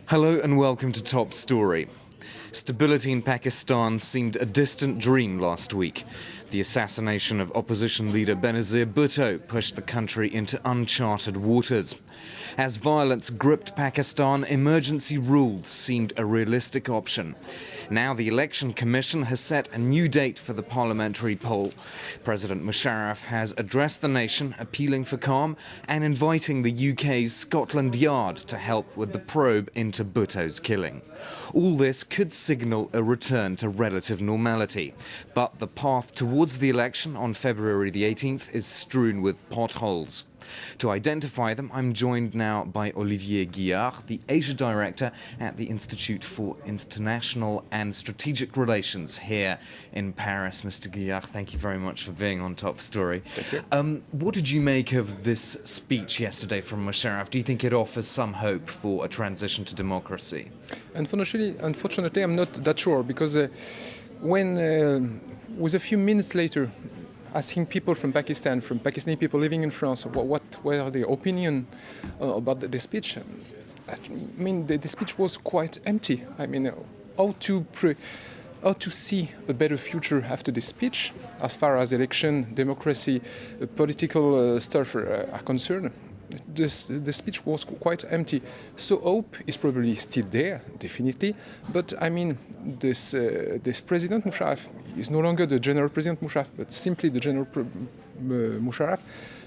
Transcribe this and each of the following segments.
Hello and welcome to Top Story. Stability in Pakistan seemed a distant dream last week. The assassination of opposition leader Benazir Bhutto pushed the country into uncharted waters. As violence gripped Pakistan, emergency rule seemed a realistic option. Now the Election Commission has set a new date for the parliamentary poll. President Musharraf has addressed the nation, appealing for calm and inviting the UK's Scotland Yard to help with the probe into Bhutto's killing. All this could signal a return to relative normality, but the path towards the election on February the 18th is strewn with potholes. To identify them, I'm joined now by Olivier Guillard, the Asia Director at the Institute for International and Strategic Relations here in Paris. Mr. Guillard, thank you very much for being on Top Story. Thank you. What did you make of this speech yesterday from Musharraf? Do you think it offers some hope for a transition to democracy? Unfortunately, I'm not that sure, because when, with a few minutes later, asking people from Pakistan, from Pakistani people living in France, what were their opinion about the speech, I mean, the speech was quite empty. I mean, how to see a better future after the speech, as far as election, democracy, political stuff are concerned. The speech was quite empty. So hope is probably still there, definitely. But I mean, this President Musharraf is no longer the General President Musharraf, but simply the General Musharraf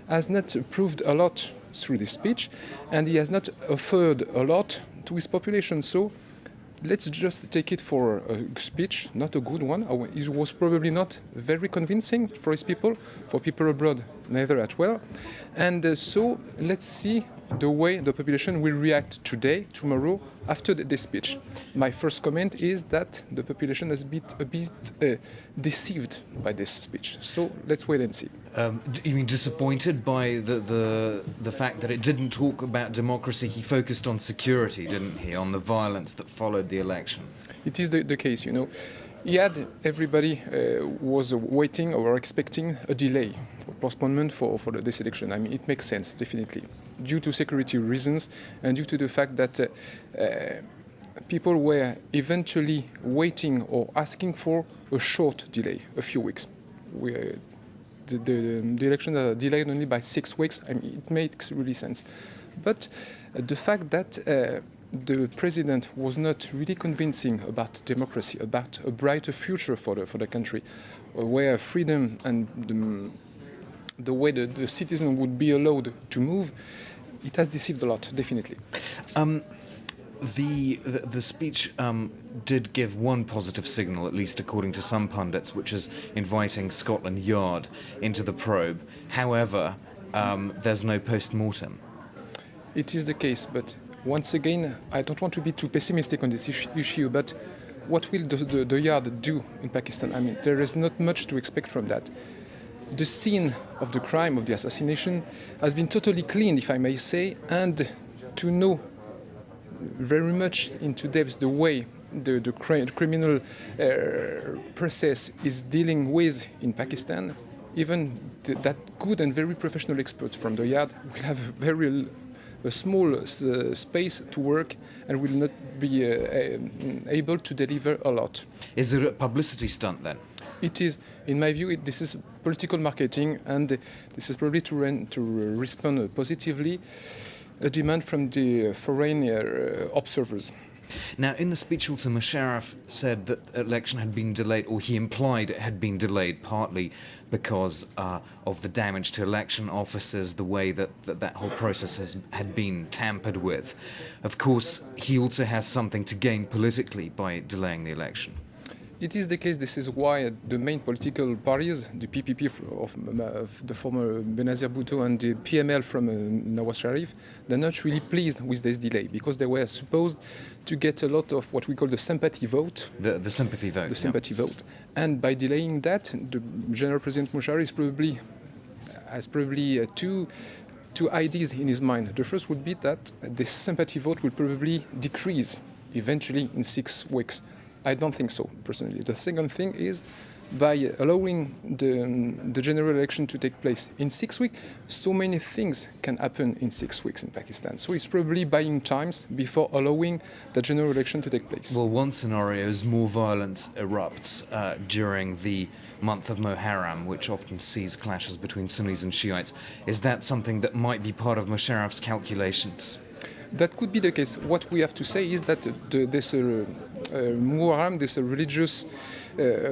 has not proved a lot through this speech, and he has not offered a lot to his population. So let's just take it for a speech, not a good one. It was probably not very convincing for his people, for people abroad, neither as well. And so let's see the way the population will react today, tomorrow, after the speech. My first comment is that the population has been a bit deceived by this speech. So let's wait and see. You mean disappointed by the fact that it didn't talk about democracy? He focused on security, didn't he, on the violence that followed the election? It is the case, you know. Everybody was waiting or expecting a delay, for postponement for this election. I mean, it makes sense, definitely, due to security reasons and due to the fact that people were eventually waiting or asking for a short delay, a few weeks. The elections are delayed only by 6 weeks. I mean, it makes really sense. But the fact that the president was not really convincing about democracy, about a brighter future for the country, where freedom and the way the citizen would be allowed to move, it has deceived a lot, definitely. The speech did give one positive signal, at least according to some pundits, which is inviting Scotland Yard into the probe. However, there's no post-mortem. It is the case, but once again, I don't want to be too pessimistic on this issue, but what will the Yard do in Pakistan? I mean, there is not much to expect from that. The scene of the crime, of the assassination, has been totally cleaned, if I may say, and to know very much into depth the way the criminal process is dealing with in Pakistan, even that good and very professional experts from the Yard will have a small space to work and will not be able to deliver a lot. Is it a publicity stunt then? It is, in my view, this is political marketing, and this is probably to respond positively a demand from the foreign observers. Now, in the speech also, Musharraf said that the election had been delayed, or he implied it had been delayed partly because of the damage to election officers, the way that whole process had been tampered with. Of course, he also has something to gain politically by delaying the election. It is the case. This is why the main political parties, the PPP of the former Benazir Bhutto and the PML from Nawaz Sharif, they're not really pleased with this delay, because they were supposed to get a lot of what we call the sympathy vote. The sympathy vote. The sympathy vote. And by delaying that, the General President Musharraf has probably two ideas in his mind. The first would be that the sympathy vote will probably decrease eventually in 6 weeks. I don't think so, personally. The second thing is by allowing the general election to take place in 6 weeks, so many things can happen in 6 weeks in Pakistan. So it's probably buying times before allowing the general election to take place. Well, one scenario is more violence erupts during the month of Muharram, which often sees clashes between Sunnis and Shiites. Is that something that might be part of Musharraf's calculations? That could be the case. What we have to say is that this Muharram, this religious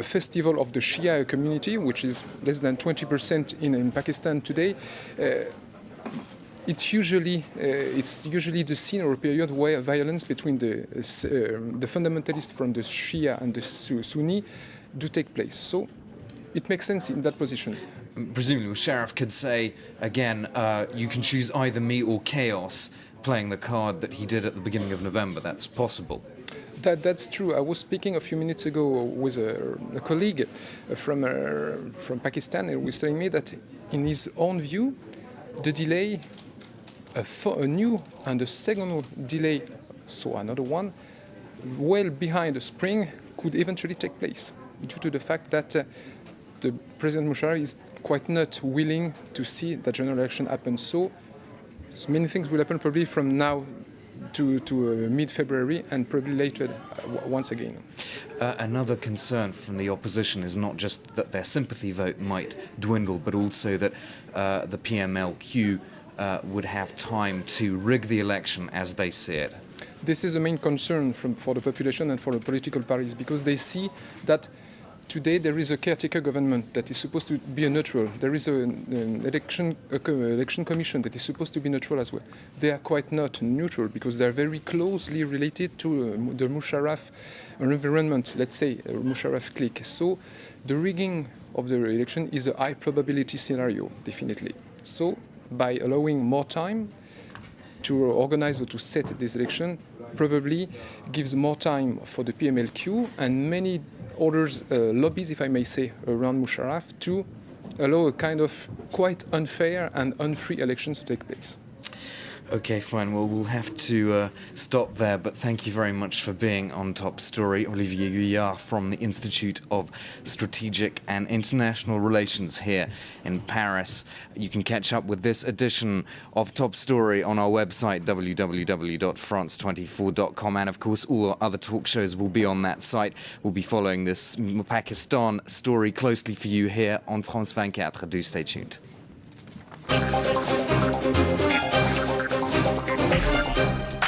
festival of the Shia community, which is less than 20% in Pakistan today, it's usually the scene or a period where violence between the fundamentalists from the Shia and the Sunni do take place. So it makes sense in that position. Presumably, Musharraf could say, again, you can choose either me or chaos, playing the card that he did at the beginning of November. That's possible. That's true. I was speaking a few minutes ago with a colleague from Pakistan, and he was telling me that in his own view, the delay, a new and a second delay, so another one, well behind the spring, could eventually take place due to the fact that the President Musharraf is quite not willing to see that general election happen. So many things will happen probably from now to mid-February and probably later once again. Another concern from the opposition is not just that their sympathy vote might dwindle, but also that the PMLQ would have time to rig the election as they see it. This is the main concern for the population and for the political parties, because they see that today there is a caretaker government that is supposed to be a neutral. There is an election commission that is supposed to be neutral as well. They are quite not neutral because they are very closely related to the Musharraf environment, let's say, Musharraf clique. So the rigging of the election is a high probability scenario, definitely. So by allowing more time to organize or to set this election, probably gives more time for the PMLQ and many other lobbies, if I may say, around Musharraf to allow a kind of quite unfair and unfree elections to take place. Okay, fine. Well, we'll have to stop there, but thank you very much for being on Top Story. Olivier Guyard from the Institute of Strategic and International Relations here in Paris. You can catch up with this edition of Top Story on our website, www.france24.com, and of course all our other talk shows will be on that site. We'll be following this Pakistan story closely for you here on France 24. Do stay tuned.